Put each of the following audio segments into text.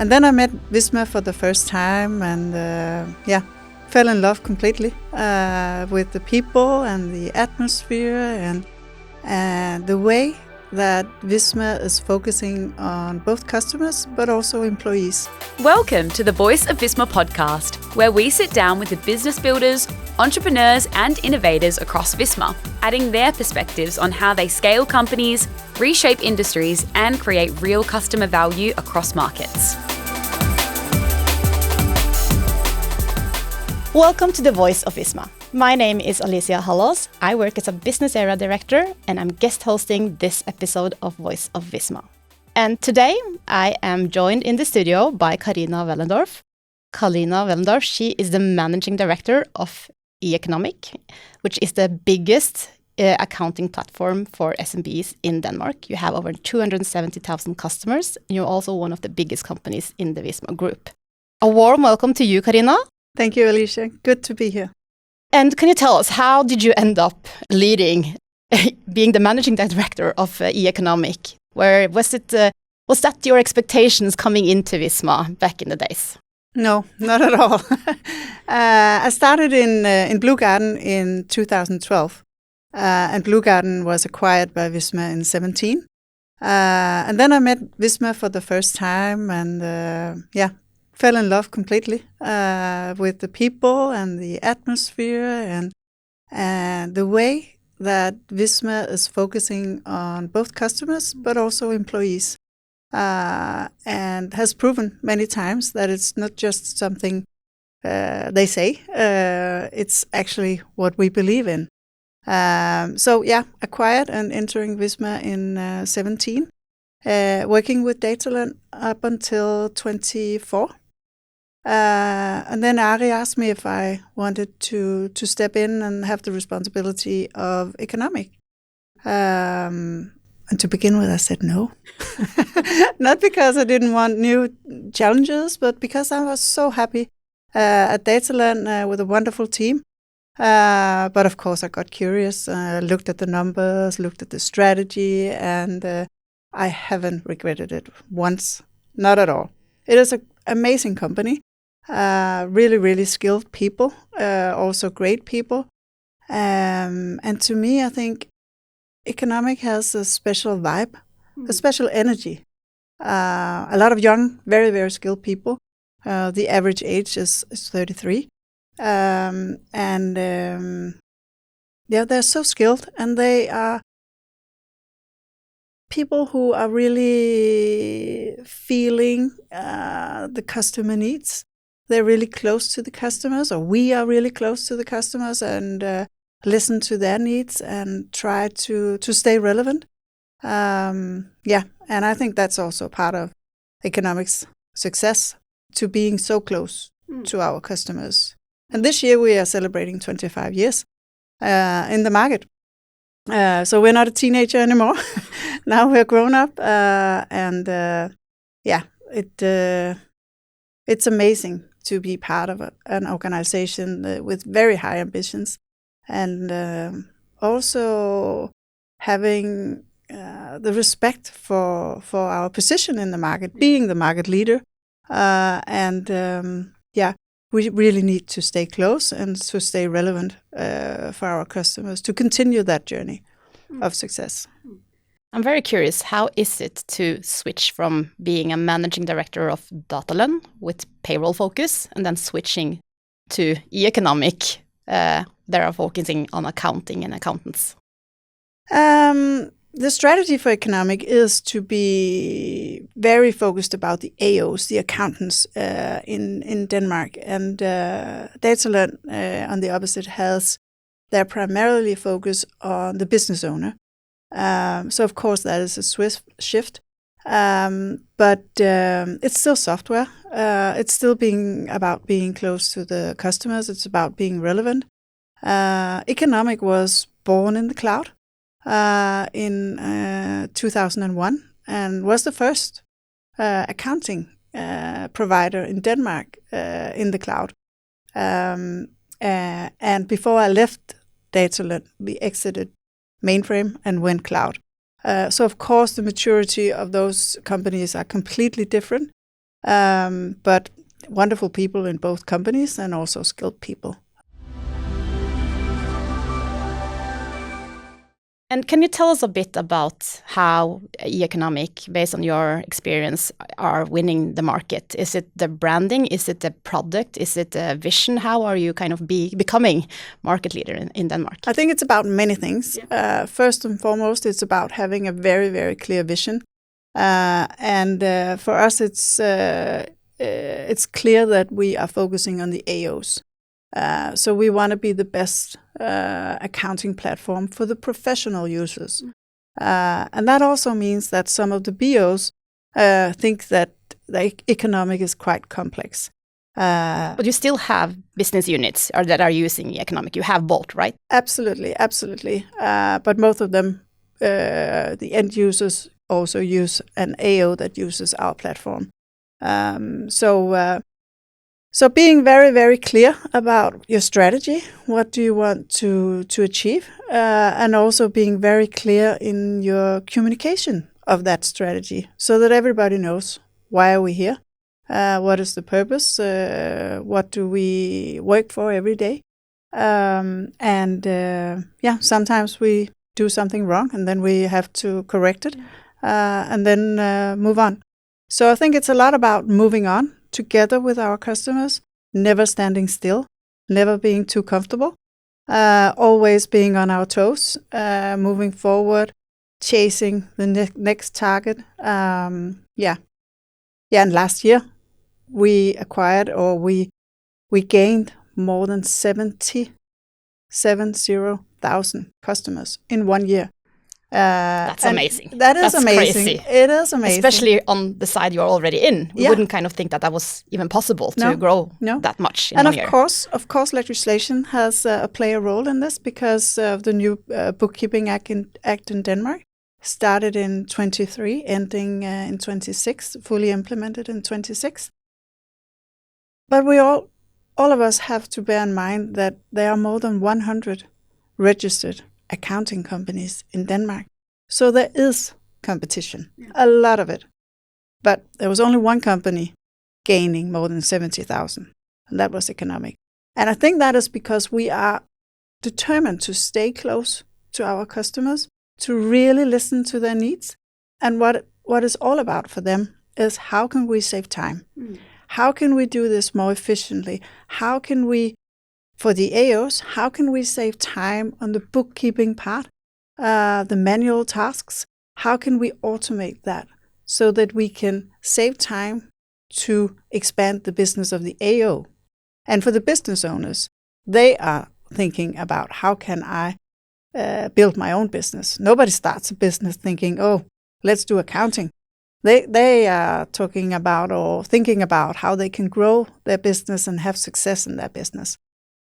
And then I met Visma for the first time and fell in love completely with the people and the atmosphere and the way that Visma is focusing on both customers but also employees. Welcome to the Voice of Visma podcast, where we sit down with the business builders, entrepreneurs and innovators across Visma, adding their perspectives on how they scale companies, reshape industries and create real customer value across markets. Welcome to the Voice of Visma. My name is Alicia Hallos. I work as a business area director and I'm guest hosting this episode of Voice of Visma. And today I am joined in the studio by Karina Wellendorph. Karina Wellendorph, she is the managing director of e-conomic, which is the biggest accounting platform for SMBs in Denmark. You have over 270,000 customers. And you're also one of the biggest companies in the Visma group. A warm welcome to you, Karina. Thank you, Alicia. Good to be here. And can you tell us, how did you end up leading, being the managing director of e-conomic? Where was that your expectations coming into Visma back in the days? No, not at all. I started in Blue Garden in 2012, and Blue Garden was acquired by Visma in 2017. And then I met Visma for the first time and fell in love completely with the people and the atmosphere and the way that Visma is focusing on both customers but also employees, and has proven many times that it's not just something they say, it's actually what we believe in. Acquired and entering Visma in 2017, working with Dataland up until 24. And then Ari asked me if I wanted to step in and have the responsibility of economic. And to begin with, I said no. Not because I didn't want new challenges, but because I was so happy at Dataland with a wonderful team. But of course, I got curious, looked at the numbers, looked at the strategy, and I haven't regretted it once. Not at all. It is an amazing company. Really, really skilled people, also great people. And to me, I think economic has a special vibe, a special energy. A lot of young, very, very skilled people. The average age is 33. They're so skilled, and they are people who are really feeling the customer needs. They're really close to the customers, or we are really close to the customers, and listen to their needs and try to stay relevant. And I think that's also part of economics' success, to being so close to our customers. And this year we are celebrating 25 years in the market. So we're not a teenager anymore. Now we're grown up, it's amazing to be part of an organization with very high ambitions, and also having the respect for our position in the market, being the market leader, we really need to stay close and to stay relevant for our customers to continue that journey of success. I'm very curious, how is it to switch from being a managing director of Dataland with payroll focus and then switching to e-conomic, that are focusing on accounting and accountants? The strategy for economic is to be very focused about the AOs, the accountants in Denmark. And Dataland, on the opposite, has their primarily focus on the business owner. So, of course, that is a swift shift. But it's still software. It's still about being close to the customers. It's about being relevant. Economic was born in the cloud in 2001 and was the first accounting provider in Denmark in the cloud. And before I left Dataland, we exited mainframe and went cloud. So of course the maturity of those companies are completely different. but wonderful people in both companies and also skilled people. And can you tell us a bit about how e-conomic, based on your experience, are winning the market? Is it the branding? Is it the product? Is it the vision? How are you kind of becoming market leader in Denmark? I think it's about many things. Yeah. First and foremost, it's about having a very, very clear vision. And for us, it's clear that we are focusing on the AOs. So we want to be the best accounting platform for the professional users. And that also means that some of the BOs think that the economic is quite complex. But you still have business units that are using economic. You have both, right? Absolutely. But most of them, the end users also use an AO that uses our platform. So being very, very clear about your strategy, what do you want to achieve, and also being very clear in your communication of that strategy so that everybody knows why are we here, what is the purpose, what do we work for every day. Sometimes we do something wrong and then we have to correct it and then move on. So I think it's a lot about moving on together with our customers, never standing still, never being too comfortable, always being on our toes, moving forward, chasing the next target. And last year we acquired or we gained more than 70,000 customers in 1 year. That's amazing. That's amazing. Crazy. It is amazing. Especially on the side you're already in. We wouldn't kind of think that was even possible to grow that much in 1 year. And of course, legislation has play a role in this because of the new bookkeeping act in Denmark. Started in 23, ending in 26, fully implemented in 26. But we all of us have to bear in mind that there are more than 100 registered accounting companies in Denmark. So there is competition, a lot of it. But there was only one company gaining more than 70,000, and that was economic. And I think that is because we are determined to stay close to our customers, to really listen to their needs. And what is all about for them is how can we save time? How can we do this more efficiently? How can we, for the AOs, how can we save time on the bookkeeping part, the manual tasks? How can we automate that so that we can save time to expand the business of the AO? And for the business owners, they are thinking about how can I build my own business. Nobody starts a business thinking, oh, let's do accounting. They are talking about or thinking about how they can grow their business and have success in their business.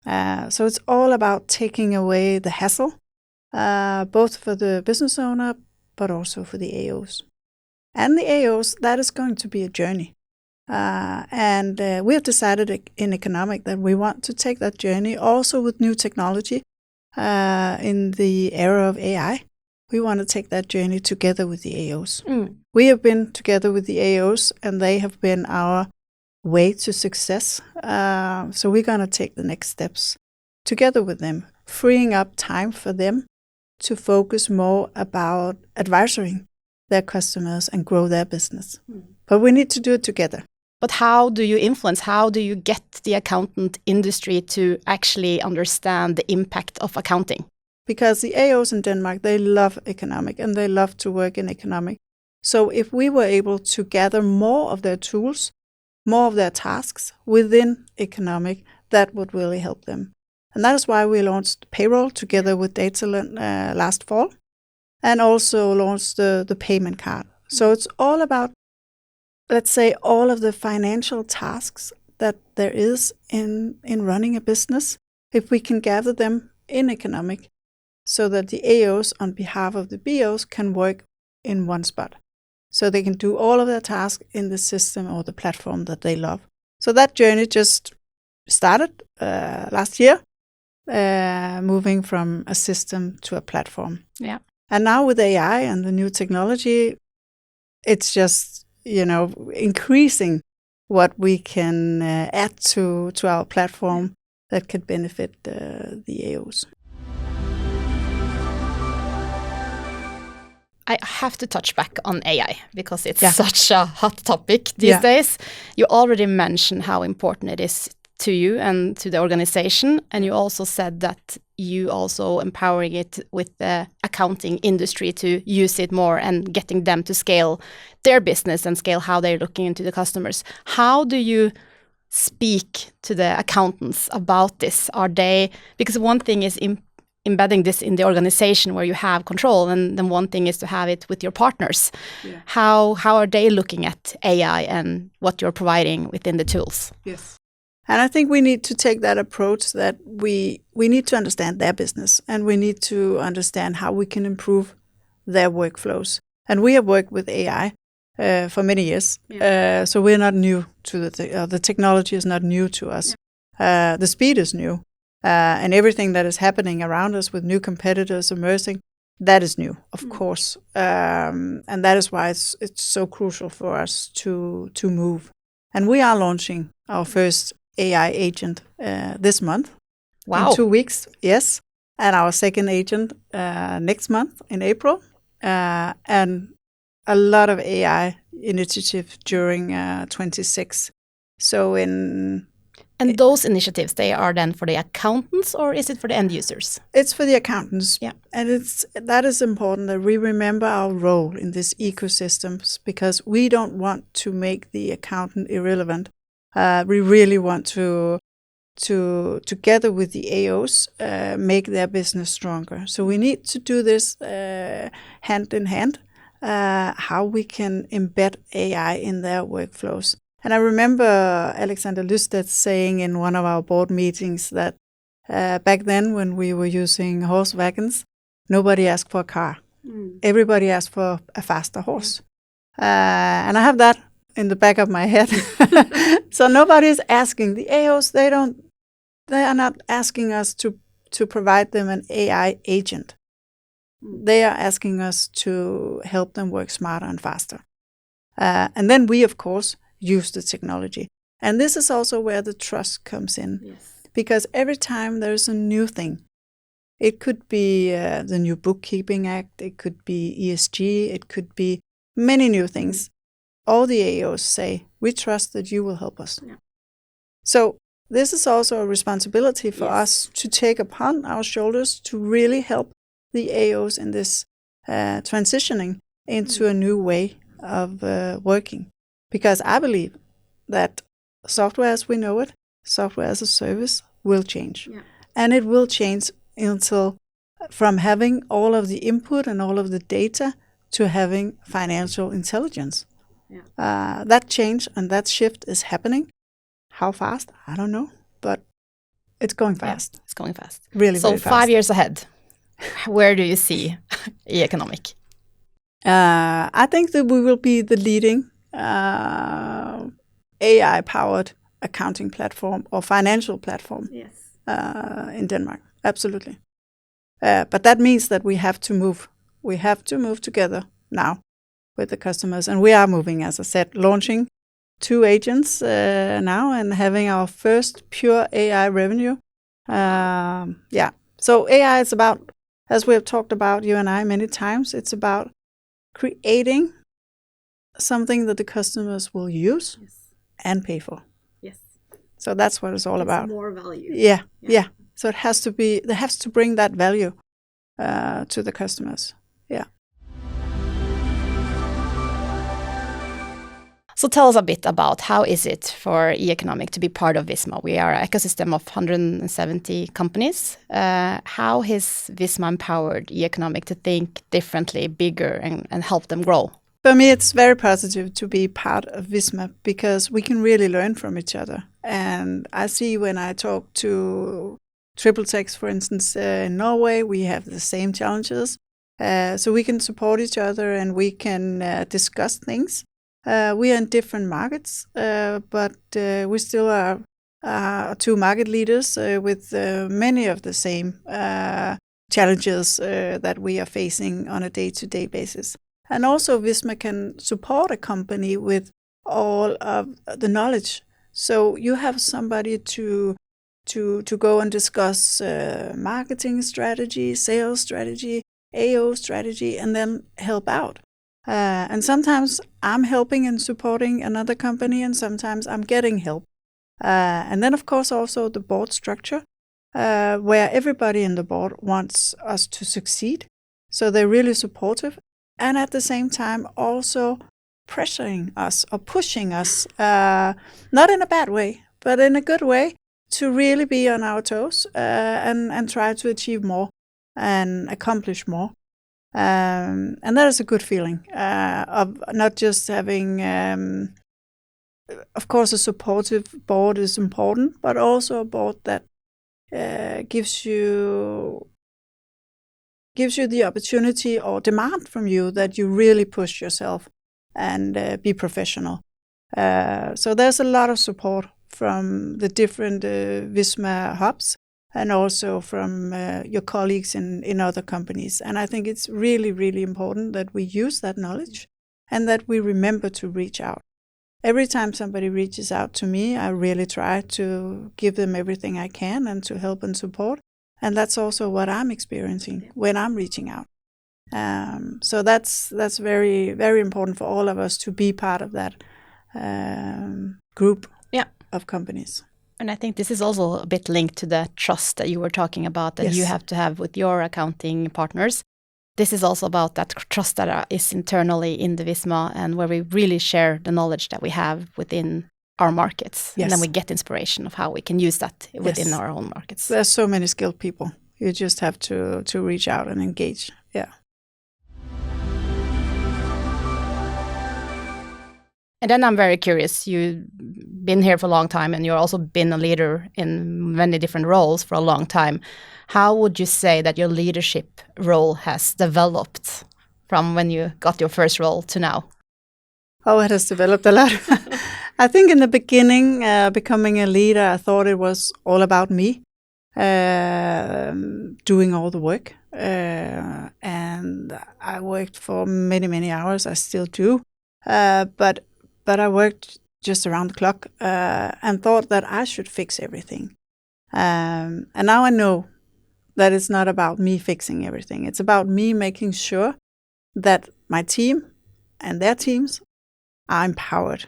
So it's all about taking away the hassle, both for the business owner, but also for the AOs. And the AOs, that is going to be a journey. And we have decided in economic that we want to take that journey also with new technology in the era of AI. We want to take that journey together with the AOs. We have been together with the AOs and they have been our way to success. So we're going to take the next steps together with them, freeing up time for them to focus more about advising their customers and grow their business. But we need to do it together. But how do you influence, how do you get the accountant industry to actually understand the impact of accounting? Because the AOs in Denmark, they love economic and they love to work in economic. So if we were able to gather more of their tools, more of their tasks within economic, that would really help them. And that is why we launched payroll together with Datalent last fall and also launched the payment card. So it's all about, let's say, all of the financial tasks that there is in running a business, if we can gather them in economic so that the AOs on behalf of the BOs can work in one spot. So they can do all of their tasks in the system or the platform that they love. So that journey just started last year, moving from a system to a platform. Yeah. And now with AI and the new technology, it's just, increasing what we can add to our platform that could benefit the AOs. I have to touch back on AI because it's such a hot topic these days. You already mentioned how important it is to you and to the organization, and you also said that you also empowering it with the accounting industry to use it more and getting them to scale their business and scale how they're looking into the customers. How do you speak to the accountants about this? Are they, because one thing is embedding this in the organization where you have control, and then one thing is to have it with your partners. How are they looking at AI and what you're providing within the tools? Yes. And I think we need to take that approach that we need to understand their business, and we need to understand how we can improve their workflows. And we have worked with AI for many years, so we're not new to the technology is not new to us. The speed is new, and everything that is happening around us with new competitors emerging, that is new, of course. And that is why it's so crucial for us to move. And we are launching our first AI agent this month. Wow. In 2 weeks, yes. And our second agent next month in April. And a lot of AI initiative during 26. So And those initiatives, they are then for the accountants, or is it for the end users? It's for the accountants. Yeah. And that is important that we remember our role in this ecosystems, because we don't want to make the accountant irrelevant. We really want to together with the AOs, make their business stronger. So we need to do this hand in hand, how we can embed AI in their workflows. And I remember Alexander Lysted saying in one of our board meetings that back then when we were using horse wagons, nobody asked for a car. Everybody asked for a faster horse. And I have that in the back of my head. So nobody's asking. The AOs, they are not asking us to provide them an AI agent. They are asking us to help them work smarter and faster. And then we, of course, use the technology. And this is also where the trust comes in. Yes. Because every time there's a new thing, it could be the new Bookkeeping Act, it could be ESG, it could be many new things. All the AOs say, we trust that you will help us. Yeah. So this is also a responsibility for us to take upon our shoulders to really help the AOs in this transitioning into a new way of working. Because I believe that software as we know it, software as a service, will change. Yeah. And it will change until from having all of the input and all of the data to having financial intelligence. Yeah. That change and that shift is happening. How fast? I don't know, but it's going fast. Yeah, it's going fast. Really, so very fast. 5 years ahead, where do you see e-conomic? I think that we will be the leading AI-powered accounting platform or financial platform in Denmark. Absolutely. But that means that we have to move. We have to move together now with the customers. And we are moving, as I said, launching 2 agents now and having our first pure AI revenue. So AI is about, as we have talked about, you and I, many times, it's about creating something that the customers will use and pay for. Yes. So that's what it's all about. More value. Yeah. So it has to be, they have to bring that value to the customers. Yeah. So tell us a bit about how is it for e-conomic to be part of Visma? We are an ecosystem of 170 companies. How has Visma empowered e-conomic to think differently, bigger, and help them grow? For me, it's very positive to be part of Visma because we can really learn from each other. And I see when I talk to TripleTex, for instance, in Norway, we have the same challenges. So we can support each other and we can discuss things. We are in different markets, but we still are 2 market leaders with many of the same challenges that we are facing on a day-to-day basis. And also Visma can support a company with all of the knowledge. So you have somebody to go and discuss marketing strategy, sales strategy, AO strategy, and then help out. And sometimes I'm helping and supporting another company, and sometimes I'm getting help. And then, of course, also the board structure, where everybody in the board wants us to succeed. So they're really supportive. And at the same time, also pressuring us or pushing us, not in a bad way, but in a good way, to really be on our toes and try to achieve more and accomplish more. And that is a good feeling of not just having, of course, a supportive board is important, but also a board that gives you the opportunity or demand from you that you really push yourself and be professional. So there's a lot of support from the different Visma hubs and also from your colleagues in other companies. And I think it's really, really important that we use that knowledge and that we remember to reach out. Every time somebody reaches out to me, I really try to give them everything I can and to help and support. And that's also what I'm experiencing when I'm reaching out. So that's very, very important for all of us to be part of that group of companies. And I think this is also a bit linked to the trust that you were talking about that you have to have with your accounting partners. This is also about that trust that is internally in the Visma and where we really share the knowledge that we have within our markets. Yes. And then we get inspiration of how we can use that within our own markets. There's so many skilled people. You just have to reach out and engage. Yeah. And then I'm very curious, you've been here for a long time and you've also been a leader in many different roles for a long time. How would you say that your leadership role has developed from when you got your first role to now? Oh, it has developed a lot. I think in the beginning, becoming a leader, I thought it was all about me, doing all the work. And I worked for many, many hours. I still do. But I worked just around the clock and thought that I should fix everything. And now I know that it's not about me fixing everything. It's about me making sure that my team and their teams are empowered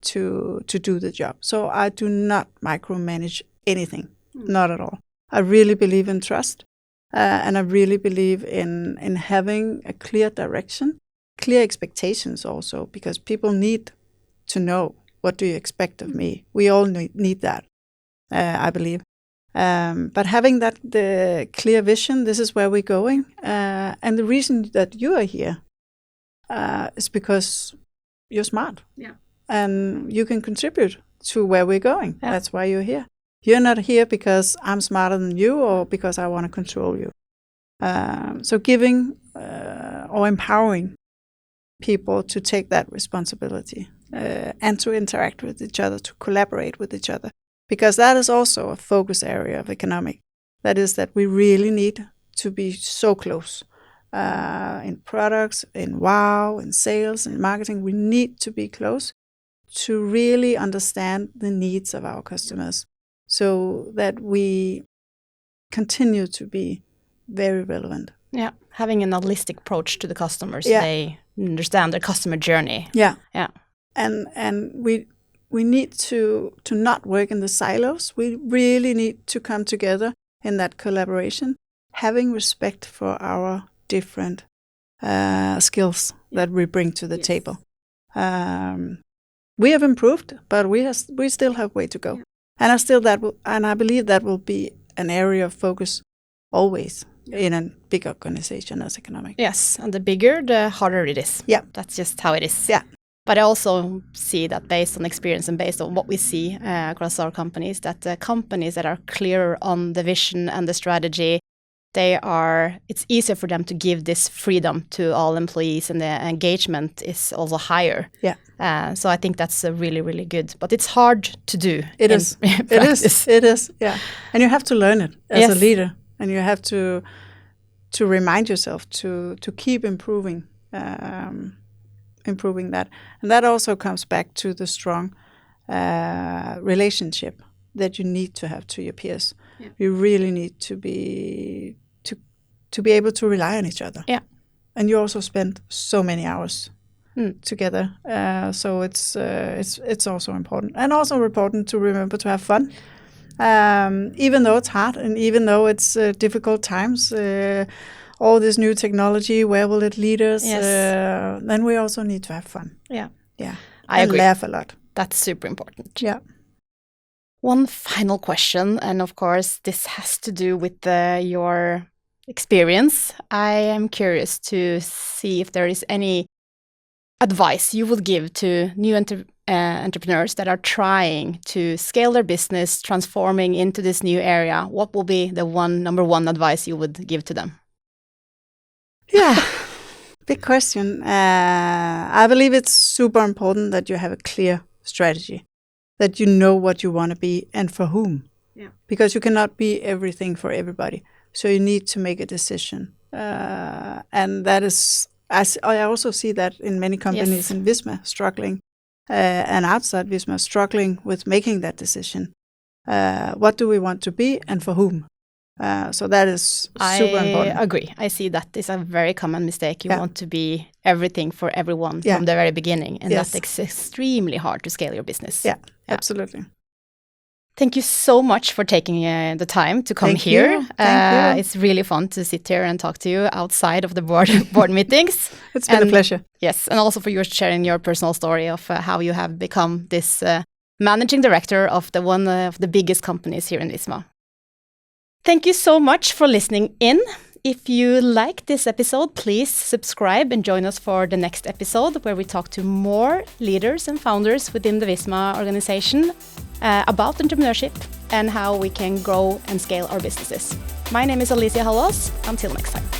to do the job. So I do not micromanage anything, not at all. I really believe in trust, and I really believe in having a clear direction, clear expectations also, because people need to know, what do you expect of me? We all need that, I believe. But having the clear vision, this is where we're going. And the reason that you are here is because you're smart. Yeah. And you can contribute to where we're going. Yeah. That's why you're here. You're not here because I'm smarter than you or because I want to control you. So giving or empowering people to take that responsibility and to interact with each other, to collaborate with each other. Because that is also a focus area of economic. That is that we really need to be so close in products, in WOW, in sales, in marketing. We need to be close to really understand the needs of our customers so that we continue to be very relevant. Yeah, having an holistic approach to the customers. Yeah. They understand their customer journey. Yeah. Yeah. And we need to not work in the silos. We really need to come together in that collaboration, having respect for our different skills that we bring to the table. We have improved, but we still have way to go. Yeah. And I believe that will be an area of focus always in a big organization as economic. Yes, and the bigger, the harder it is. Yeah. That's just how it is. Yeah. But I also see that based on experience and based on what we see across our companies, that the companies that are clear on the vision and the strategy, it's easier for them to give this freedom to all employees, and the engagement is also higher. Yeah. So I think that's really, really good. But it's hard to do. It is. It is. Yeah. And you have to learn it as a leader, and you have to remind yourself to keep improving improving that. And that also comes back to the strong relationship that you need to have to your peers. Yeah. You really need to be able to rely on each other. Yeah. And you also spend so many hours together. So it's also important. And also important to remember to have fun. Even though it's hard and even though it's difficult times, all this new technology, where will it lead us? Yes. Then we also need to have fun. Yeah. I agree. Laugh a lot. That's super important. Yeah. One final question, and of course this has to do with your experience. I am curious to see if there is any advice you would give to new entrepreneurs that are trying to scale their business, transforming into this new area. What will be the number one advice you would give to them? Yeah, big question. I believe it's super important that you have a clear strategy, that you know what you want to be and for whom. Yeah. Because you cannot be everything for everybody. So you need to make a decision. And that is, I also see that in many companies in Visma struggling, and outside Visma struggling with making that decision. What do we want to be and for whom? So that is super important. I agree. I see that is a very common mistake. You want to be everything for everyone from the very beginning. And that is extremely hard to scale your business. Yeah, absolutely. Thank you so much for taking the time to come here. Thank you. It's really fun to sit here and talk to you outside of the board meetings. It's been a pleasure. Yes, and also for you sharing your personal story of how you have become this managing director of one of the biggest companies here in Visma. Thank you so much for listening in. If you like this episode, please subscribe and join us for the next episode where we talk to more leaders and founders within the Visma organization about entrepreneurship and how we can grow and scale our businesses. My name is Alicia Hallås. Until next time.